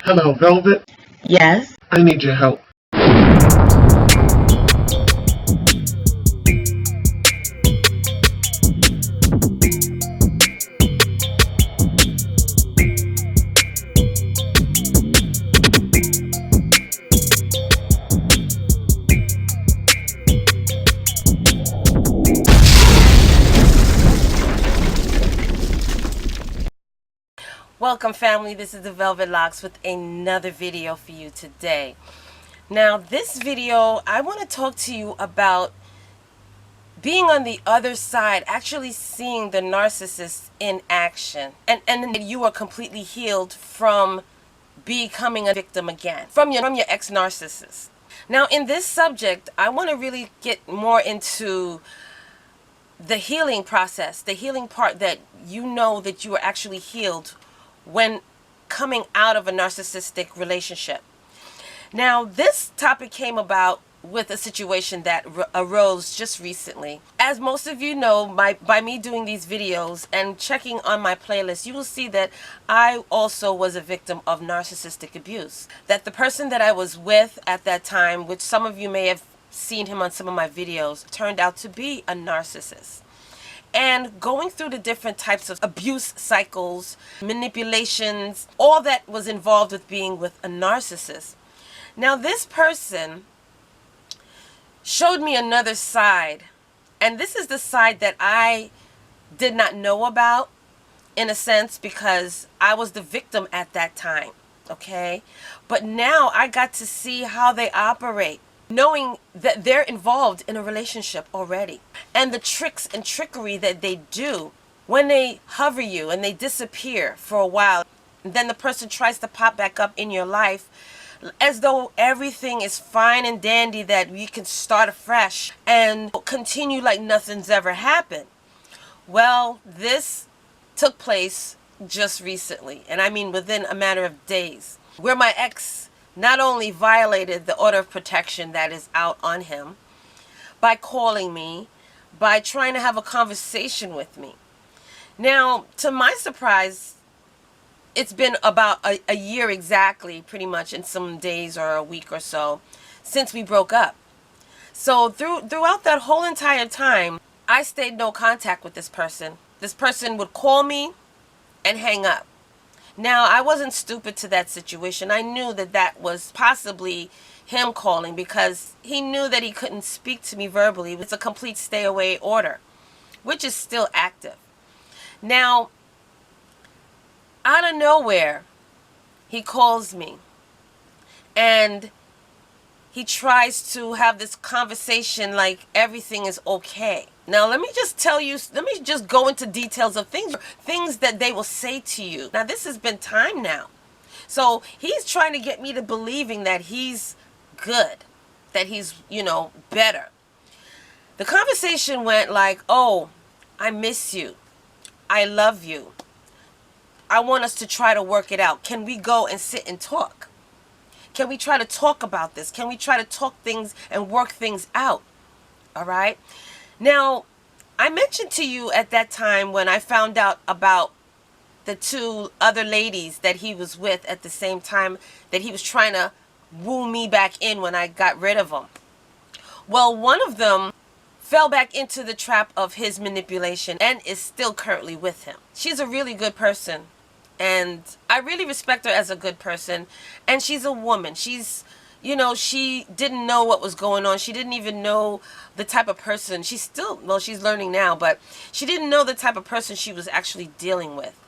Hello, Velvet. Yes. I need your help. Welcome, family. This is the Velvet Locks with another video for you today. Now, this video, I want to talk to you about being on the other side, actually seeing the narcissist in action, and you are completely healed from becoming a victim again from your ex-narcissist. Now, in this subject, I want to really get more into the healing process, the healing part that you know that you are actually healed when coming out of a narcissistic relationship. Now, this topic came about with a situation that arose just recently. As most of you know, by me doing these videos and checking on my playlist, you will see that I also was a victim of narcissistic abuse. That the person that I was with at that time, which some of you may have seen him on some of my videos, turned out to be a narcissist. And going through the different types of abuse cycles, manipulations, all that was involved with being with a narcissist. Now, this person showed me another side, and this is the side that I did not know about, in a sense, because I was the victim at that time, okay? But now I got to see how they operate, knowing that they're involved in a relationship already, and the tricks and trickery that they do when they hover you and they disappear for a while, and then the person tries to pop back up in your life as though everything is fine and dandy, that we can start afresh and continue like nothing's ever happened. Well, this took place just recently, and I mean within a matter of days, where my ex not only violated the order of protection that is out on him by calling me, by trying to have a conversation with me. Now, to my surprise, it's been about a year exactly, pretty much, in some days or a week or so, since we broke up. So throughout that whole entire time, I stayed no contact with this person. This person would call me and hang up. Now, I wasn't stupid to that situation. I knew that that was possibly him calling, because he knew that he couldn't speak to me verbally. It's a complete stay away order, which is still active. Now, out of nowhere, he calls me and he tries to have this conversation like everything is okay. Now, let me just tell you, let me just go into details of things that they will say to you. Now, this has been time now. So he's trying to get me to believing that he's good, that he's, better. The conversation went like, oh, I miss you. I love you. I want us to try to work it out. Can we go and sit and talk? Can we try to talk about this? Can we try to talk things and work things out? All right. Now, I mentioned to you at that time when I found out about the two other ladies that he was with at the same time, that he was trying to woo me back in when I got rid of him. Well, one of them fell back into the trap of his manipulation and is still currently with him. She's a really good person, and I really respect her as a good person. And she's a woman. She's, she didn't know what was going on. She didn't even know the type of person. She's still, well, she's learning now, but she didn't know the type of person she was actually dealing with.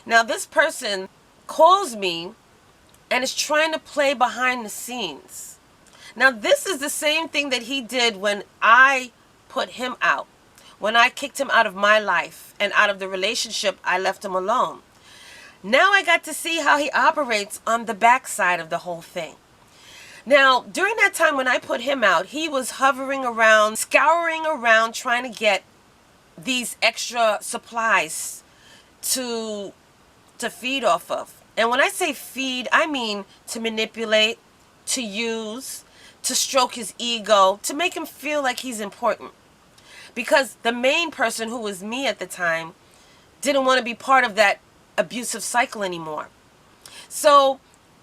Now, this person calls me and is trying to play behind the scenes. Now, this is the same thing that he did when I put him out. When I kicked him out of my life and out of the relationship, I left him alone. Now I got to see how he operates on the backside of the whole thing. Now, during that time when I put him out, he was hovering around, scouring around, trying to get these extra supplies to feed off of. And when I say feed, I mean to manipulate, to use, to stroke his ego, to make him feel like he's important. Because the main person, who was me at the time, didn't want to be part of that abusive cycle anymore. So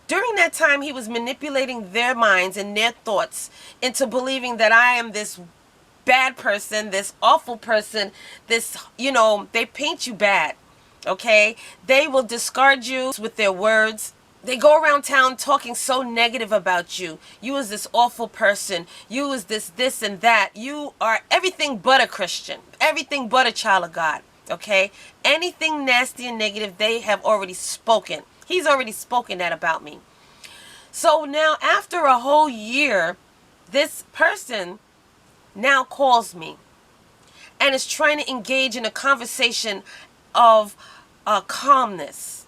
During that time, he was manipulating their minds and their thoughts into believing that I am this bad person, this awful person, this, they paint you bad, okay? They will discard you with their words. They go around town talking so negative about you. You as this awful person. You as this and that. You are everything but a Christian. Everything but a child of God, okay? Anything nasty and negative, they have already spoken. He's already spoken that about me. So now, after a whole year, this person now calls me and is trying to engage in a conversation of calmness.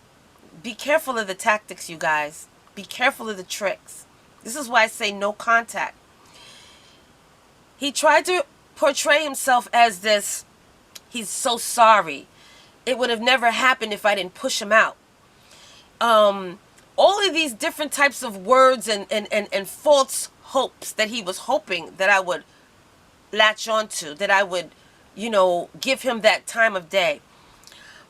Be careful of the tactics, you guys. Be careful of the tricks. This is why I say no contact. He tried to portray himself as this, he's so sorry. It would have never happened if I didn't push him out. All of these different types of words and false hopes that he was hoping that I would latch onto, that I would, give him that time of day.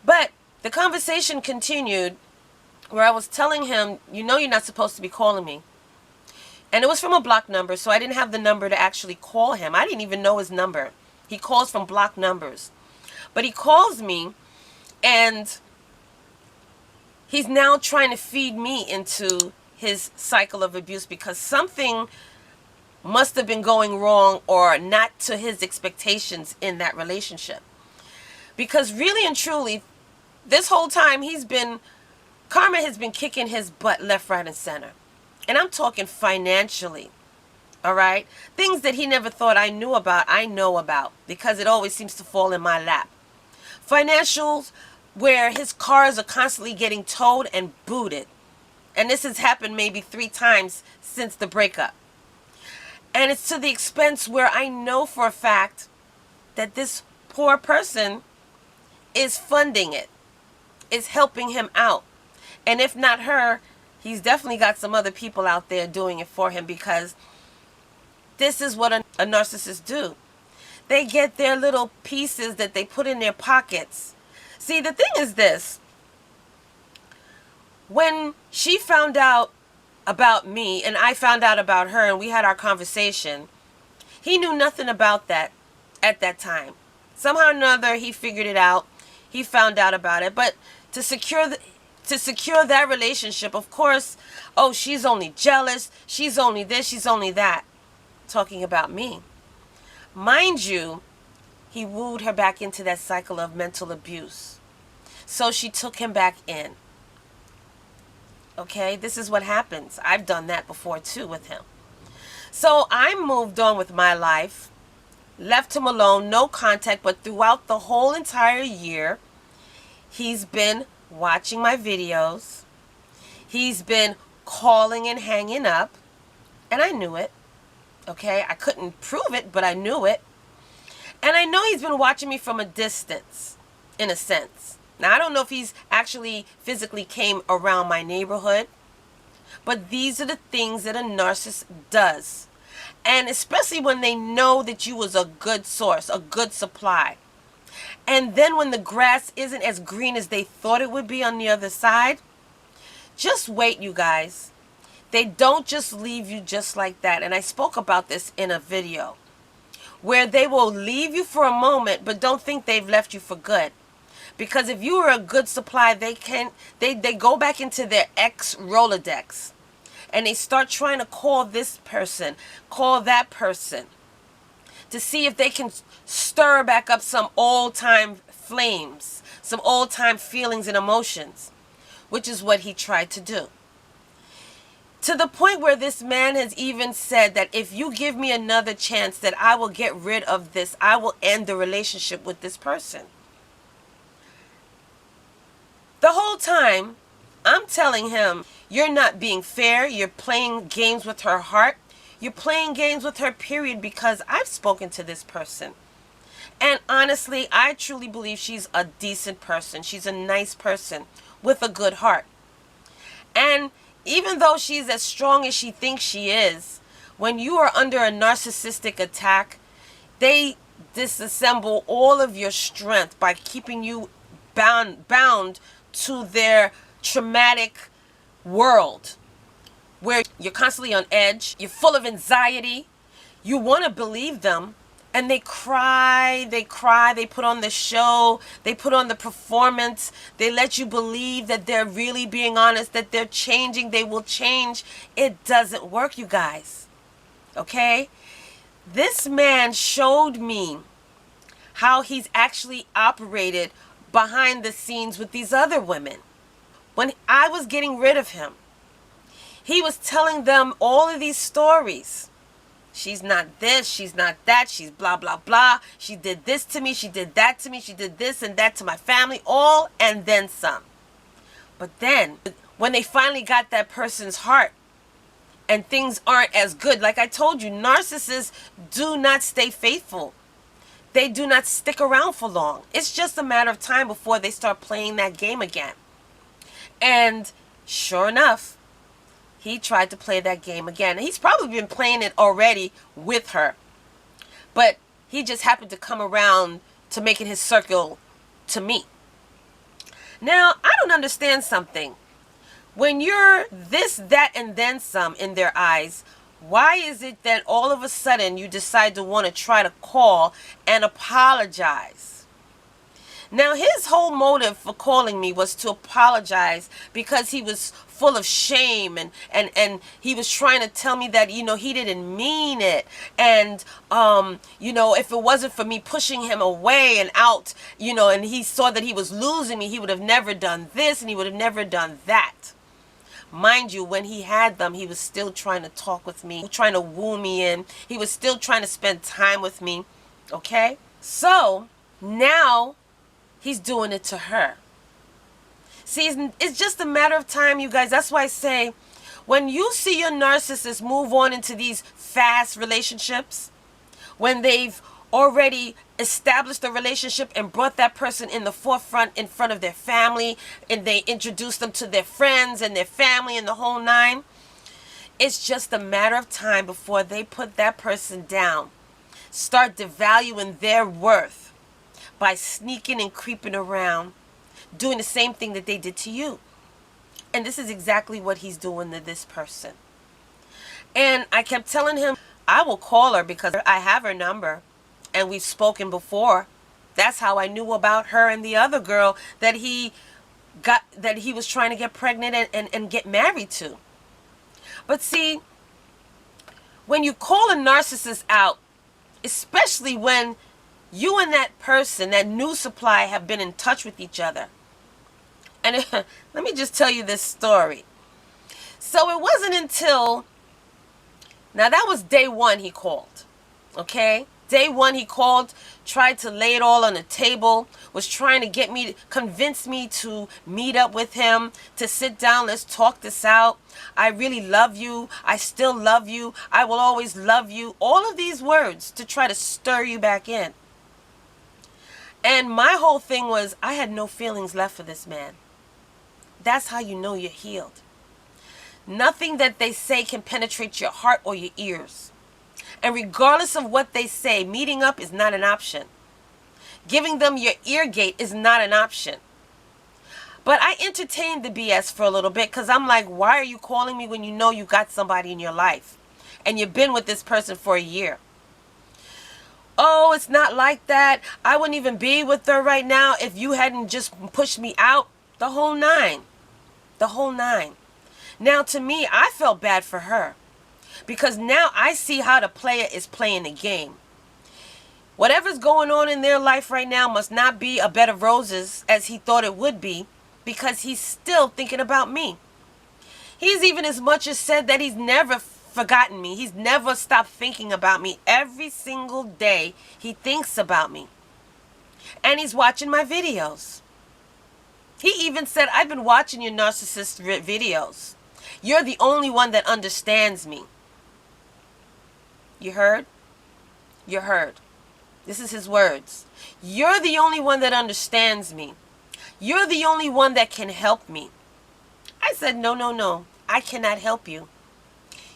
But the conversation continued where I was telling him, you're not supposed to be calling me. And it was from a blocked number, so I didn't have the number to actually call him. I didn't even know his number. He calls from blocked numbers. But he calls me, and he's now trying to feed me into his cycle of abuse because something must have been going wrong or not to his expectations in that relationship. Because really and truly, this whole time Karma has been kicking his butt left, right, and center. And I'm talking financially, all right? Things that he never thought I knew about, I know about because it always seems to fall in my lap. Financials where his cars are constantly getting towed and booted. And this has happened maybe 3 times since the breakup. And it's to the expense where I know for a fact that this poor person is funding it, is helping him out. And if not her, he's definitely got some other people out there doing it for him because this is what a narcissist do. They get their little pieces that they put in their pockets. See, the thing is this. When she found out about me and I found out about her and we had our conversation, he knew nothing about that at that time. Somehow or another, he figured it out. He found out about it. But to secure that relationship, of course, oh, she's only jealous. She's only this. She's only that. Talking about me. Mind you, he wooed her back into that cycle of mental abuse. So she took him back in. Okay, this is what happens. I've done that before too with him. So I moved on with my life, left him alone, no contact, but throughout the whole entire year, he's been watching my videos. He's been calling and hanging up, and I knew it. Okay, I couldn't prove it, but I knew it. And I know he's been watching me from a distance, in a sense. Now, I don't know if he's actually physically came around my neighborhood, but these are the things that a narcissist does. And especially when they know that you was a good source, a good supply. And then when the grass isn't as green as they thought it would be on the other side, just wait, you guys. They don't just leave you just like that. And I spoke about this in a video where they will leave you for a moment, but don't think they've left you for good. Because if you were a good supply, they go back into their ex Rolodex and they start trying to call this person, call that person to see if they can stir back up some old-time flames, some old-time feelings and emotions, which is what he tried to do. To the point where this man has even said that if you give me another chance, that I will get rid of this, I will end the relationship with this person. The whole time, I'm telling him, you're not being fair, you're playing games with her heart, you're playing games with her period, because I've spoken to this person. And honestly, I truly believe she's a decent person. She's a nice person with a good heart. And even though she's as strong as she thinks she is, when you are under a narcissistic attack, they disassemble all of your strength by keeping you bound to their traumatic world. You're constantly on edge. You're full of anxiety. You want to believe them. And they cry, they put on the show, they put on the performance, they let you believe that they're really being honest, that they're changing, they will change. It doesn't work, you guys. Okay? This man showed me how he's actually operated behind the scenes with these other women. When I was getting rid of him, he was telling them all of these stories. She's not this, she's not that, she's blah, blah, blah. She did this to me, she did that to me, she did this and that to my family, all and then some. But then, when they finally got that person's heart and things aren't as good, like I told you, narcissists do not stay faithful. They do not stick around for long. It's just a matter of time before they start playing that game again. And sure enough, he tried to play that game again. He's probably been playing it already with her. But he just happened to come around to making his circle to me. Now, I don't understand something. When you're this, that, and then some in their eyes, why is it that all of a sudden you decide to want to try to call and apologize? Now, his whole motive for calling me was to apologize because he was full of shame and he was trying to tell me that, he didn't mean it. And, if it wasn't for me pushing him away and out, and he saw that he was losing me, he would have never done this and he would have never done that. Mind you, when he had them, he was still trying to talk with me, trying to woo me in. He was still trying to spend time with me. Okay? So, now he's doing it to her. See, it's just a matter of time, you guys. That's why I say, when you see your narcissist move on into these fast relationships, when they've already established a relationship and brought that person in the forefront in front of their family, and they introduce them to their friends and their family and the whole nine, it's just a matter of time before they put that person down, start devaluing their worth by sneaking and creeping around, doing the same thing that they did to you. And this is exactly what he's doing to this person. And I kept telling him, I will call her because I have her number and we've spoken before. That's how I knew about her and the other girl that he was trying to get pregnant and get married to. But see, when you call a narcissist out, especially when you and that person, that new supply, have been in touch with each other. And let me just tell you this story. So it wasn't until, now that was day one he called. Okay? Day one he called, tried to lay it all on the table, was trying to convince me to meet up with him, to sit down, let's talk this out. I really love you. I still love you. I will always love you. All of these words to try to stir you back in. And my whole thing was, I had no feelings left for this man. That's how you know you're healed. Nothing that they say can penetrate your heart or your ears. And regardless of what they say, meeting up is not an option. Giving them your ear gate is not an option. But I entertained the BS for a little bit because I'm like, why are you calling me when you know you got somebody in your life? And you've been with this person for a year. Oh, it's not like that. I wouldn't even be with her right now if you hadn't just pushed me out. The whole nine. The whole nine. Now, to me, I felt bad for her. Because now I see how the player is playing the game. Whatever's going on in their life right now must not be a bed of roses as he thought it would be. Because he's still thinking about me. He's even as much as said that he's never forgotten me. He's never stopped thinking about me. Every single day he thinks about me. And he's watching my videos. He even said, I've been watching your narcissist videos. You're the only one that understands me. You heard? You heard. This is his words. You're the only one that understands me. You're the only one that can help me. I said, no, no, no. I cannot help you.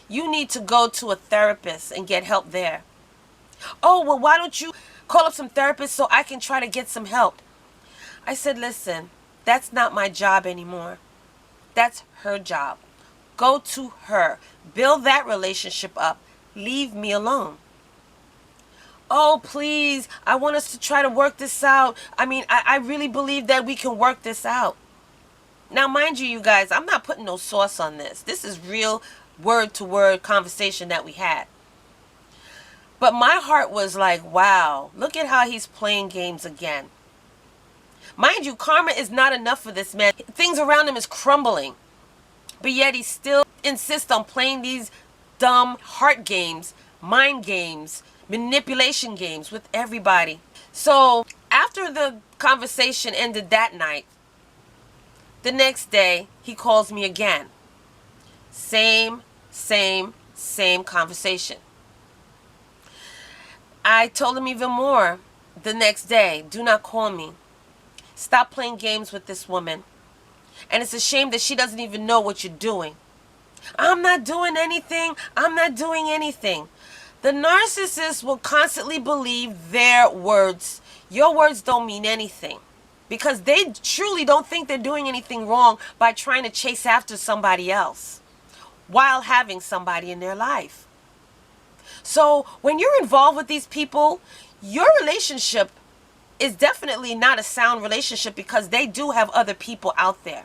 You need to go to a therapist and get help there. Oh, well, why don't you call up some therapists so I can try to get some help? I said, listen, that's not my job anymore. That's her job. Go to her. Build that relationship up. Leave me alone. Oh, please, I want us to try to work this out. I mean, I really believe that we can work this out. Now, mind you, you guys, I'm not putting no sauce on this. This is real word-to-word conversation that we had. But my heart was like, wow, look at how he's playing games again. Mind you, karma is not enough for this man. Things around him is crumbling. But yet he still insists on playing these dumb heart games, mind games, manipulation games with everybody. So after the conversation ended that night, the next day he calls me again. Same conversation. I told him even more the next day. Do not call me. Stop playing games with this woman. And it's a shame that she doesn't even know what you're doing. I'm not doing anything. I'm not doing anything. The narcissist will constantly believe their words. Your words don't mean anything. Because they truly don't think they're doing anything wrong by trying to chase after somebody else while having somebody in their life. So when you're involved with these people, your relationship is definitely not a sound relationship because they do have other people out there.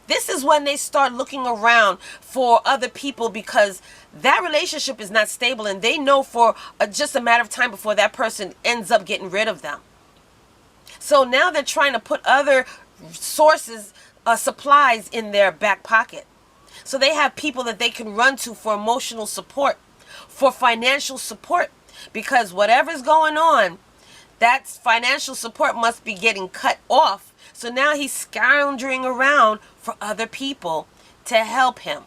This is when they start looking around for other people because that relationship is not stable and they know for just a matter of time before that person ends up getting rid of them. So now they're trying to put other sources, supplies in their back pocket. So they have people that they can run to for emotional support, for financial support, because whatever's going on, that financial support must be getting cut off. So now he's scoundering around for other people to help him.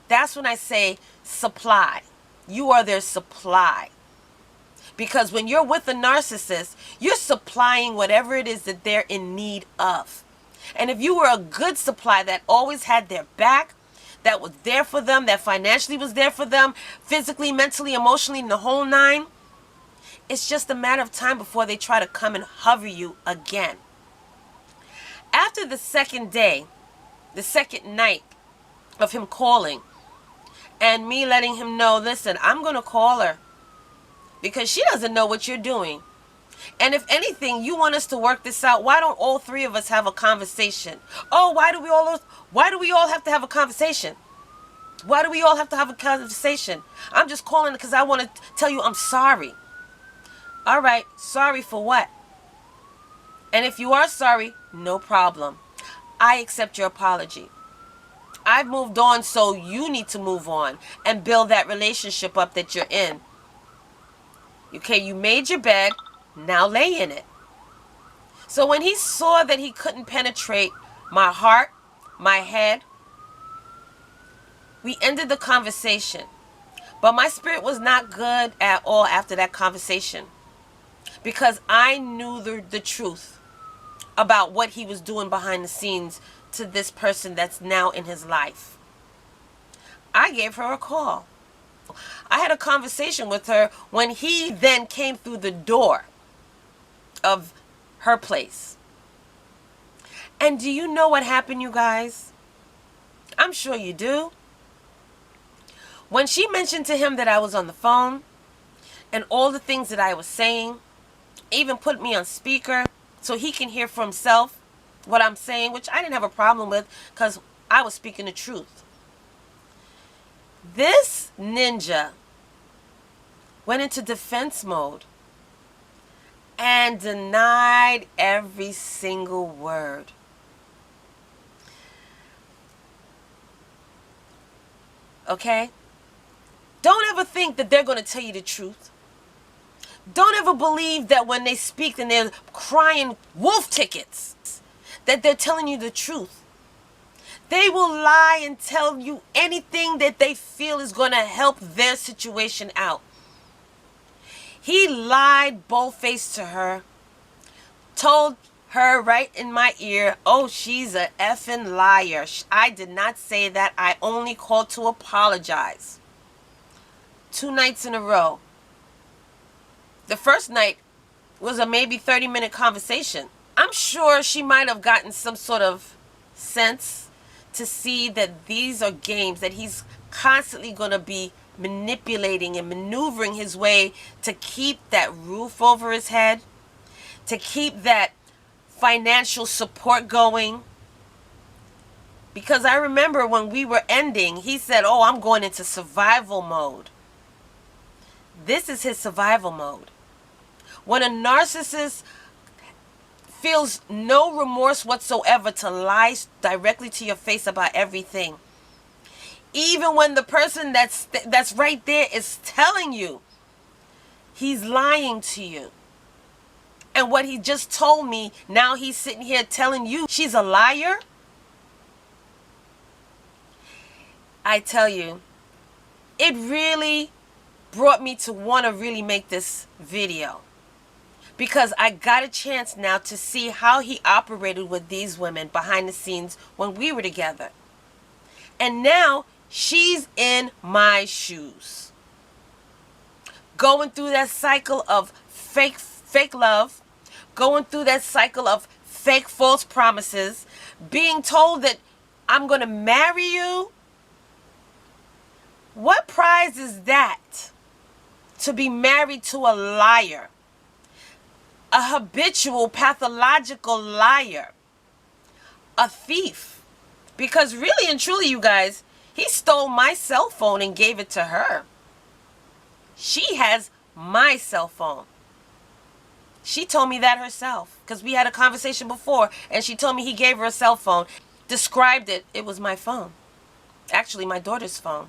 That's when I say supply. You are their supply. Because when you're with a narcissist, you're supplying whatever it is that they're in need of. And if you were a good supply that always had their back, that was there for them, that financially was there for them, physically, mentally, emotionally, in the whole nine, it's just a matter of time before they try to come and hover you again. After the second day, the second night of him calling and me letting him know, listen, I'm going to call her because she doesn't know what you're doing. And if anything, you want us to work this out, why don't all three of us have a conversation? Oh, why do we all have to have a conversation? Why do we all have to have a conversation? I'm just calling because I want to tell you I'm sorry. All right, sorry for what? And if you are sorry, no problem. I accept your apology. I've moved on, so you need to move on and build that relationship up that you're in. Okay, you made your bed, now lay in it. So when he saw that he couldn't penetrate my heart, my head, we ended the conversation. But my spirit was not good at all after that conversation, because I knew the truth about what he was doing behind the scenes to this person that's now in his life. I gave her a call. I had a conversation with her when he then came through the door of her place. And do you know what happened, you guys? I'm sure you do. When she mentioned to him that I was on the phone and all the things that I was saying, even put me on speaker so he can hear for himself what I'm saying, which I didn't have a problem with because I was speaking the truth. This ninja went into defense mode and denied every single word. Okay? Don't ever think that they're going to tell you the truth. Don't ever believe that when they speak and they're crying wolf tickets, that they're telling you the truth. They will lie and tell you anything that they feel is going to help their situation out. He lied bold-faced to her, told her right in my ear, oh, she's a effing liar. I did not say that. I only called to apologize. 2 nights in a row. The first night was a maybe 30-minute conversation. I'm sure she might have gotten some sort of sense to see that these are games, that he's constantly going to be manipulating and maneuvering his way to keep that roof over his head, to keep that financial support going. Because I remember when we were ending, he said, oh, I'm going into survival mode. This is his survival mode. When a narcissist feels no remorse whatsoever to lie directly to your face about everything, even when the person that's right there is telling you, he's lying to you. And what he just told me, now he's sitting here telling you she's a liar. I tell you, it really brought me to want to really make this video, because I got a chance now to see how he operated with these women behind the scenes when we were together. And now she's in my shoes, going through that cycle of fake love, going through that cycle of fake false promises, being told that I'm going to marry you. What prize is that? To be married to a liar, a habitual, pathological liar, a thief. Because really and truly, you guys, he stole my cell phone and gave it to her. She has my cell phone. She told me that herself, because we had a conversation before, and she told me he gave her a cell phone, described it. It was my phone. Actually, my daughter's phone.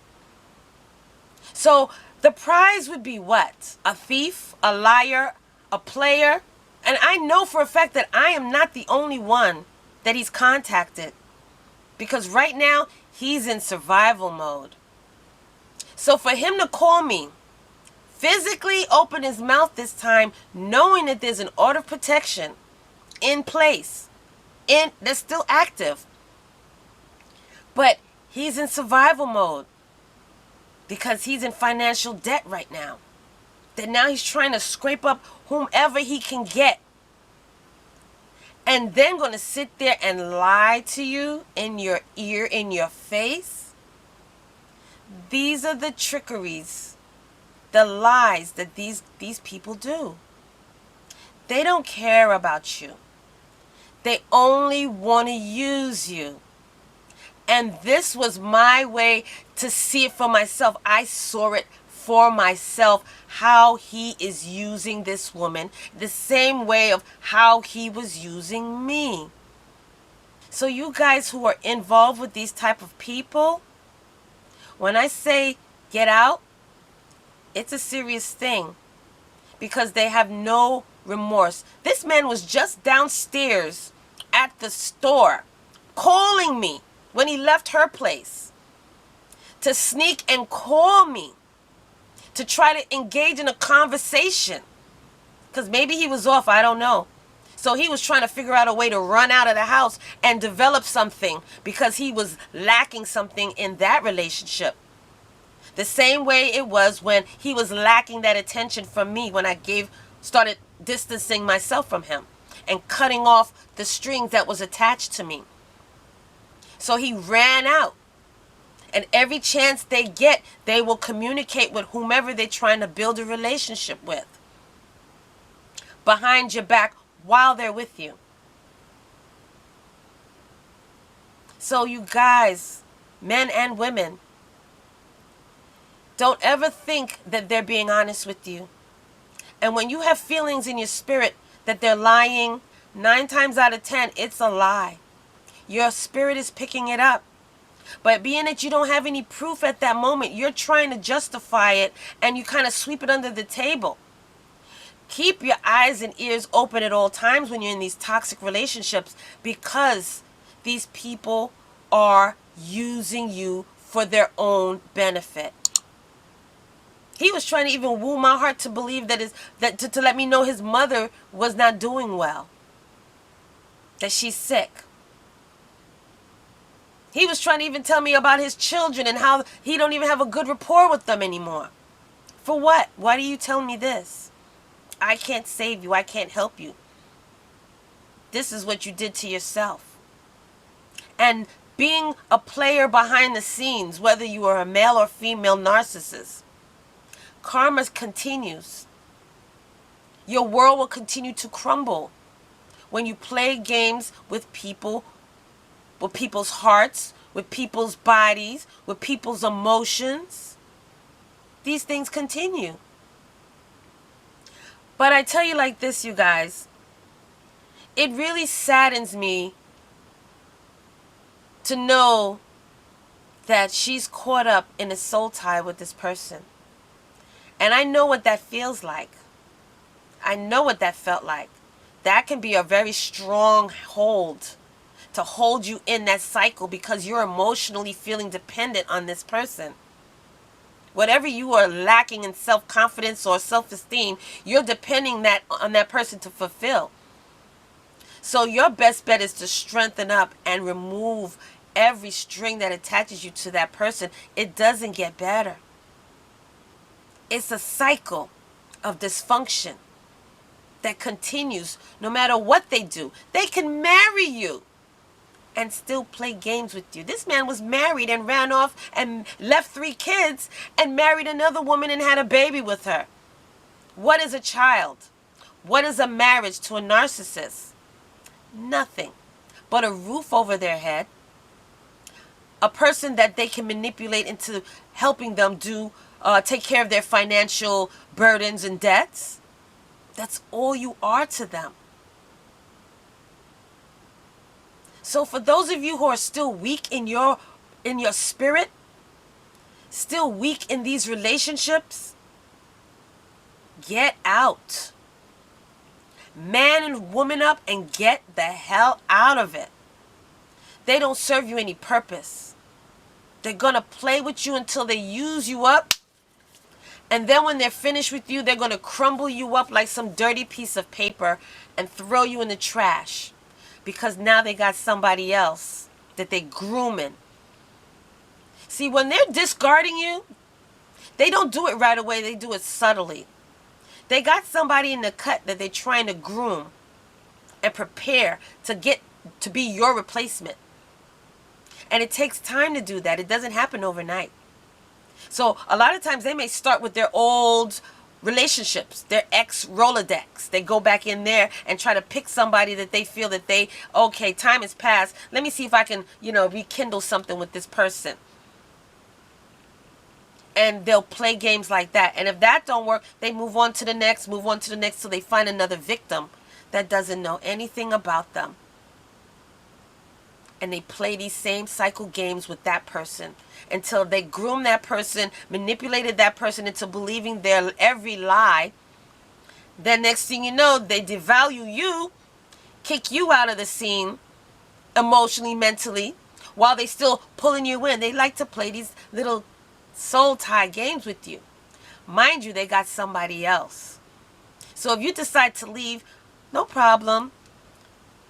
So the prize would be what? A thief, a liar, a player. And I know for a fact that I am not the only one that he's contacted, because right now he's in survival mode. So for him to call me, physically open his mouth this time, knowing that there's an order of protection in place, that's still active, but he's in survival mode because he's in financial debt right now. That now he's trying to scrape up whomever he can get, and then going to sit there and lie to you in your ear, in your face. These are the trickeries, the lies that these people do. They don't care about you. They only want to use you. And this was my way to see it for myself. I saw it for myself, how he is using this woman, the same way of how he was using me. So you guys who are involved with these type of people, when I say get out, it's a serious thing, because they have no remorse. This man was just downstairs at the store calling me when he left her place, to sneak and call me, to try to engage in a conversation, because maybe he was off, I don't know. So he was trying to figure out a way to run out of the house and develop something, because he was lacking something in that relationship. The same way it was when he was lacking that attention from me, when I started distancing myself from him and cutting off the strings that was attached to me. So he ran out. And every chance they get, they will communicate with whomever they're trying to build a relationship with, behind your back while they're with you. So you guys, men and women, don't ever think that they're being honest with you. And when you have feelings in your spirit that they're lying, 9 times out of 10, it's a lie. Your spirit is picking it up. But being that you don't have any proof at that moment, you're trying to justify it, and you kind of sweep it under the table. Keep your eyes and ears open at all times when you're in these toxic relationships, because these people are using you for their own benefit. He was trying to even woo my heart to believe to let me know his mother was not doing well, that she's sick. He was trying to even tell me about his children and how he don't even have a good rapport with them anymore. For what? Why do you tell me this? I can't save you. I can't help you. This is what you did to yourself. And being a player behind the scenes, whether you are a male or female narcissist. Karma continues. Your world will continue to crumble when you play games with people, with people's hearts, with people's bodies, with people's emotions. These things continue. But I tell you like this, you guys, it really saddens me to know that she's caught up in a soul tie with this person. And I know what that feels like. I know what that felt like. That can be a very strong hold to hold you in that cycle because you're emotionally feeling dependent on this person. Whatever you are lacking in self-confidence or self-esteem, you're depending on that person to fulfill. So your best bet is to strengthen up and remove every string that attaches you to that person. It doesn't get better. It's a cycle of dysfunction that continues no matter what they do. They can marry you and still play games with you. This man was married and ran off and left 3 kids and married another woman and had a baby with her. What is a child? What is a marriage to a narcissist? Nothing but a roof over their head, a person that they can manipulate into helping them take care of their financial burdens and debts. That's all you are to them. So for those of you who are still weak in your spirit, still weak in these relationships, get out. Man and woman up and get the hell out of it. They don't serve you any purpose. They're going to play with you until they use you up. And then when they're finished with you, they're going to crumble you up like some dirty piece of paper and throw you in the trash. Because now they got somebody else that they're grooming. See, when they're discarding you, they don't do it right away. They do it subtly. They got somebody in the cut that they're trying to groom and prepare to be your replacement. And it takes time to do that. It doesn't happen overnight. So a lot of times they may start with their old relationships, their ex Rolodex. They go back in there and try to pick somebody that they feel that okay, time has passed. Let me see if I can, rekindle something with this person. And they'll play games like that. And if that don't work, they move on to the next, till they find another victim that doesn't know anything about them. And they play these same cycle games with that person until they groom that person, manipulated that person into believing their every lie. Then next thing you know, they devalue you, kick you out of the scene emotionally, mentally, while they still pulling you in. They like to play these little soul tie games with you. Mind you, they got somebody else. So if you decide to leave, no problem.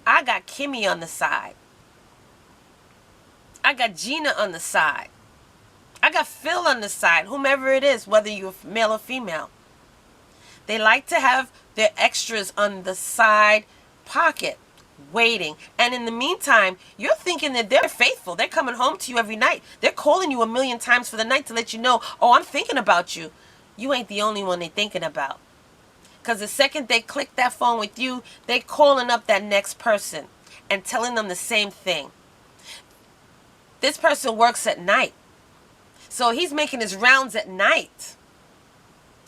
I got Kimmy on the side. I got Gina on the side. I got Phil on the side, whomever it is, whether you're male or female. They like to have their extras on the side pocket, waiting. And in the meantime, you're thinking that they're faithful. They're coming home to you every night. They're calling you 1,000,000 times for the night to let you know, oh, I'm thinking about you. You ain't the only one they're thinking about. Because the second they click that phone with you, they're calling up that next person and telling them the same thing. This person works at night. So he's making his rounds at night.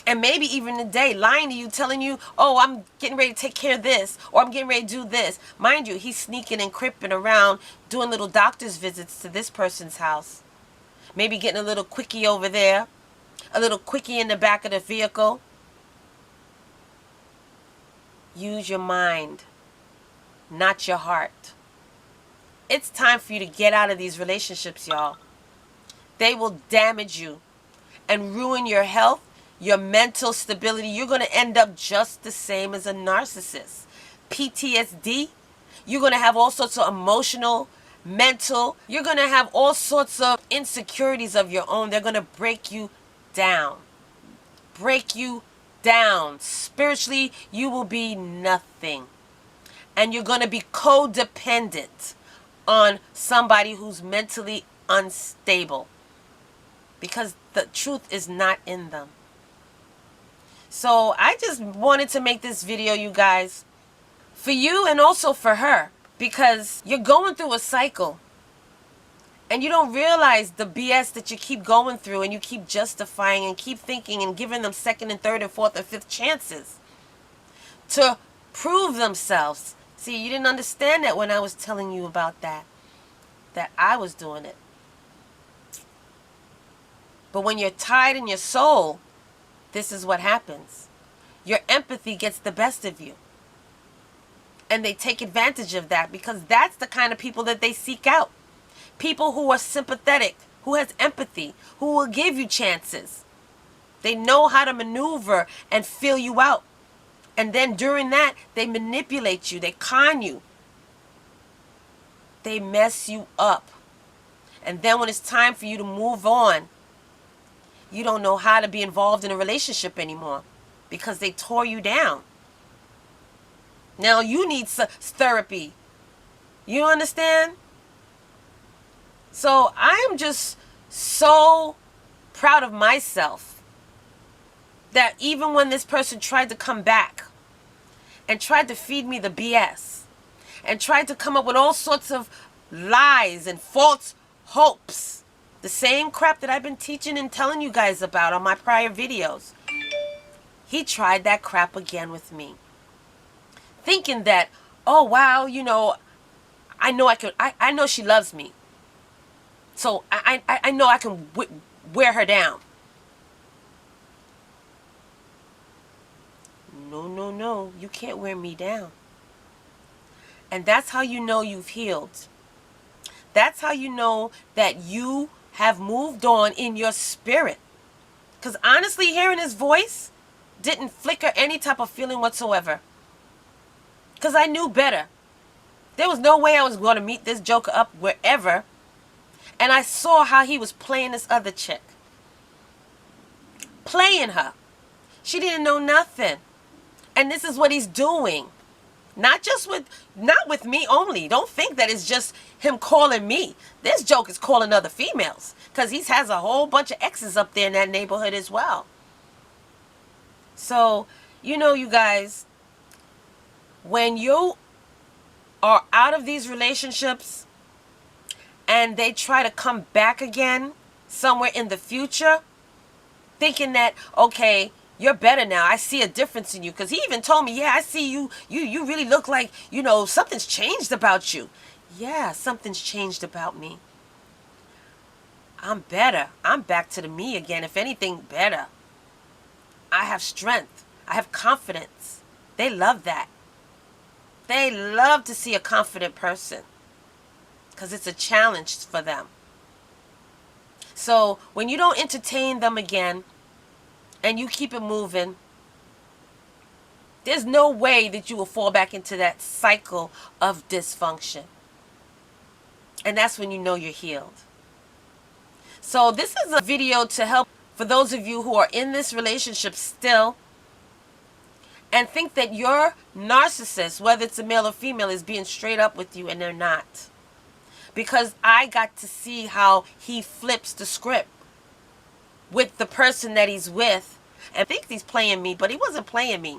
And maybe even in the day, lying to you, telling you, oh, I'm getting ready to take care of this, or I'm getting ready to do this. Mind you, he's sneaking and creeping around, doing little doctor's visits to this person's house. Maybe getting a little quickie over there, a little quickie in the back of the vehicle. Use your mind, not your heart. It's time for you to get out of these relationships, y'all. They will damage you and ruin your health, your mental stability. You're going to end up just the same as a narcissist. PTSD. You're going to have all sorts of emotional, mental. You're going to have all sorts of insecurities of your own. They're going to break you down. Break you down. Spiritually, you will be nothing. And you're going to be codependent on somebody who's mentally unstable, because the truth is not in them. So I just wanted to make this video, you guys, for you and also for her, because you're going through a cycle and you don't realize the BS that you keep going through, and you keep justifying and keep thinking and giving them second and third and fourth and fifth chances to prove themselves. See, you didn't understand that when I was telling you about that I was doing it. But when you're tired in your soul, this is what happens. Your empathy gets the best of you. And they take advantage of that, because that's the kind of people that they seek out. People who are sympathetic, who has empathy, who will give you chances. They know how to maneuver and fill you out. And then during that, they manipulate you. They con you. They mess you up. And then when it's time for you to move on, you don't know how to be involved in a relationship anymore, because they tore you down. Now you need therapy. You understand? So I am just so proud of myself that even when this person tried to come back and tried to feed me the BS and tried to come up with all sorts of lies and false hopes, the same crap that I've been teaching and telling you guys about on my prior videos, he tried that crap again with me. Thinking that, oh wow, you know, I know she loves me. So I know I can wear her down. No, you can't wear me down. And that's how you know you've healed. That's how you know that you have moved on in your spirit. Because honestly, hearing his voice didn't flicker any type of feeling whatsoever. Because I knew better. There was no way I was going to meet this joker up wherever. And I saw how he was playing this other chick. Playing her. She didn't know nothing. And this is what he's doing. Not with me only. Don't think that it's just him calling me. This joke is calling other females. Because he has a whole bunch of exes up there in that neighborhood as well. So, you know, you guys, when you are out of these relationships and they try to come back again somewhere in the future, thinking that, okay, you're better now, I see a difference in you. Because he even told me, yeah, I see you really look like, you know, something's changed about you. Yeah, something's changed about me. I'm better. I'm back to the me again. If anything, better. I have strength. I have confidence. They love that. They love to see a confident person, because it's a challenge for them. So when you don't entertain them again and you keep it moving, there's no way that you will fall back into that cycle of dysfunction. And that's when you know you're healed. So this is a video to help for those of you who are in this relationship still and think that your narcissist, whether it's a male or female, is being straight up with you, and they're not. Because I got to see how he flips the script with the person that he's with, and thinks he's playing me, but he wasn't playing me.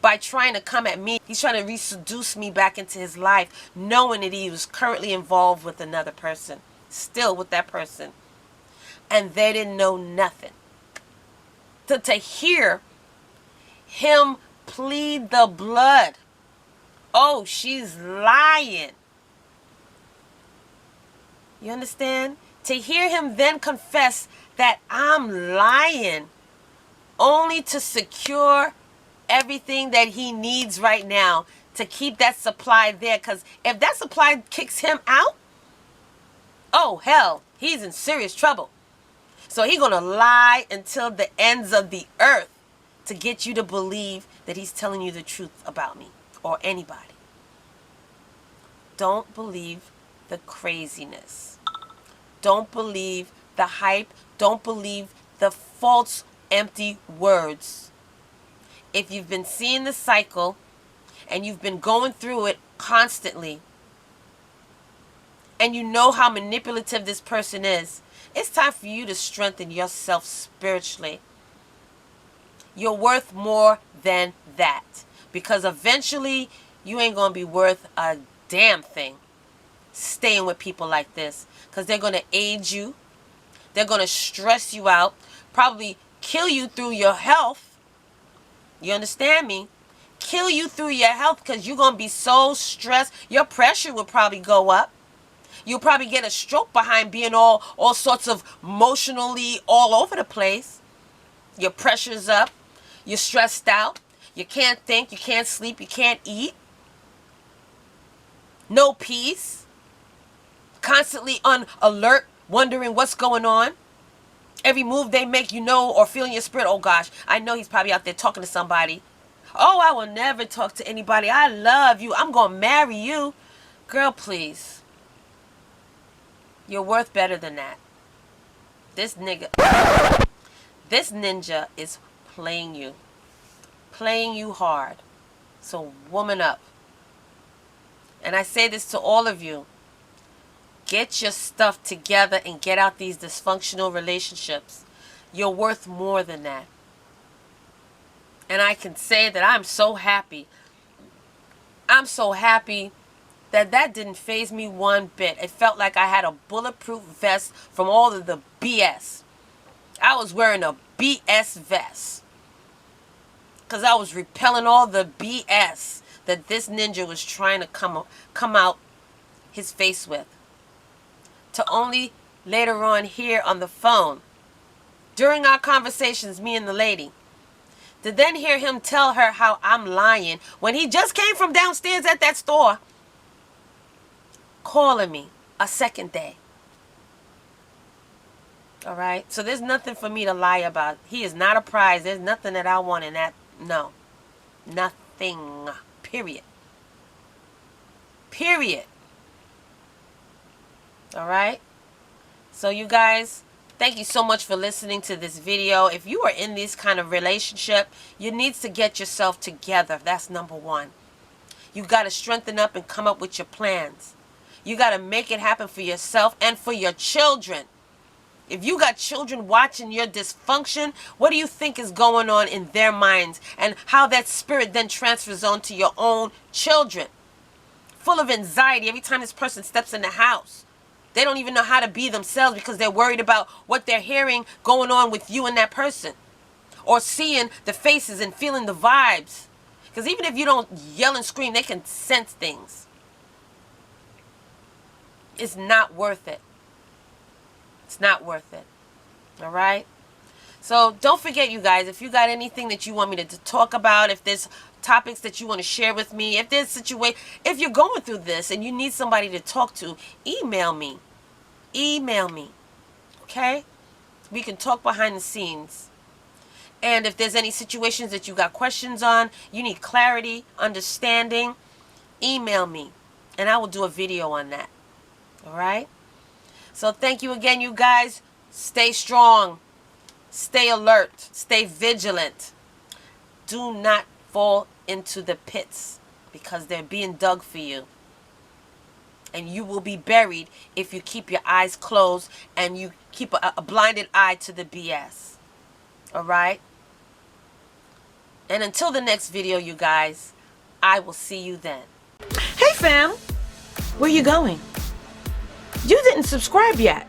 By trying to come at me, he's trying to reseduce me back into his life, knowing that he was currently involved with another person, still with that person. And they didn't know nothing. To hear him plead the blood. Oh, she's lying. You understand? To hear him then confess that I'm lying, only to secure everything that he needs right now to keep that supply there. Because if that supply kicks him out, oh hell, he's in serious trouble. So he's going to lie until the ends of the earth to get you to believe that he's telling you the truth about me or anybody. Don't believe the craziness. Don't believe the hype. Don't believe the false, empty words. If you've been seeing the cycle and you've been going through it constantly, and you know how manipulative this person is, it's time for you to strengthen yourself spiritually. You're worth more than that, because eventually you ain't going to be worth a damn thing staying with people like this, because they're going to age you. They're going to stress you out, probably kill you through your health. You understand me? Kill you through your health, because you're going to be so stressed. Your pressure will probably go up. You'll probably get a stroke behind being all sorts of emotionally all over the place. Your pressure's up. You're stressed out. You can't think. You can't sleep. You can't eat. No peace. Constantly on alert, wondering what's going on. Every move they make, you know, or feel in your spirit, oh gosh, I know he's probably out there talking to somebody. Oh, I will never talk to anybody. I love you. I'm going to marry you. Girl, please. You're worth better than that. This ninja is playing you. Playing you hard. So woman up. And I say this to all of you. Get your stuff together and get out these dysfunctional relationships. You're worth more than that. And I can say that I'm so happy. I'm so happy that didn't faze me one bit. It felt like I had a bulletproof vest from all of the BS. I was wearing a BS vest, because I was repelling all the BS that this ninja was trying to come out his face with. To only later on hear on the phone, during our conversations, me and the lady, to then hear him tell her how I'm lying when he just came from downstairs at that store, calling me a second day. All right? So there's nothing for me to lie about. He is not a prize. There's nothing that I want in that. No. Nothing. Period. Period. All right? So you guys, thank you so much for listening to this video. If you are in this kind of relationship, you need to get yourself together. That's number one. You got to strengthen up and come up with your plans. You got to make it happen for yourself and for your children. If you got children watching your dysfunction, what do you think is going on in their minds, and how that spirit then transfers on to your own children? Full of anxiety every time this person steps in the house. They don't even know how to be themselves because they're worried about what they're hearing going on with you and that person, or seeing the faces and feeling the vibes. Because even if you don't yell and scream, they can sense things. It's not worth it. It's not worth it. All right? So don't forget, you guys, if you got anything that you want me to talk about, if there's topics that you want to share with me, if there's if you're going through this and you need somebody to talk to, email me. Email me. Okay? We can talk behind the scenes. And if there's any situations that you got questions on, you need clarity, understanding, email me, and I will do a video on that. All right? So thank you again, you guys. Stay strong. Stay alert. Stay vigilant. Do not fall into the pits, because they're being dug for you. And you will be buried if you keep your eyes closed and you keep a blinded eye to the BS. All right? And until the next video, you guys, I will see you then. Hey, fam. Where you going? You didn't subscribe yet.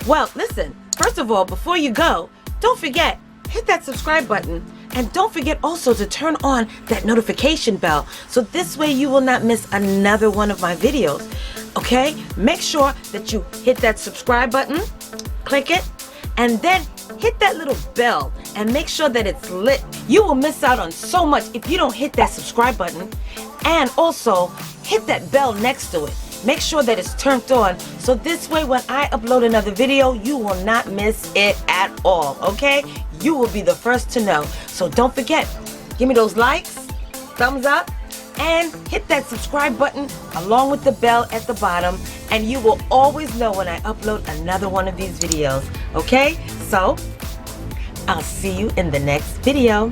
Well, listen, first of all, before you go, don't forget, hit that subscribe button. And don't forget also to turn on that notification bell, so this way you will not miss another one of my videos. Okay? Make sure that you hit that subscribe button, click it, and then hit that little bell and make sure that it's lit. You will miss out on so much if you don't hit that subscribe button. And also hit that bell next to it. Make sure that it's turned on, so this way when I upload another video, you will not miss it at all, okay? You will be the first to know. So don't forget, give me those likes, thumbs up, and hit that subscribe button along with the bell at the bottom, and you will always know when I upload another one of these videos, okay? So, I'll see you in the next video.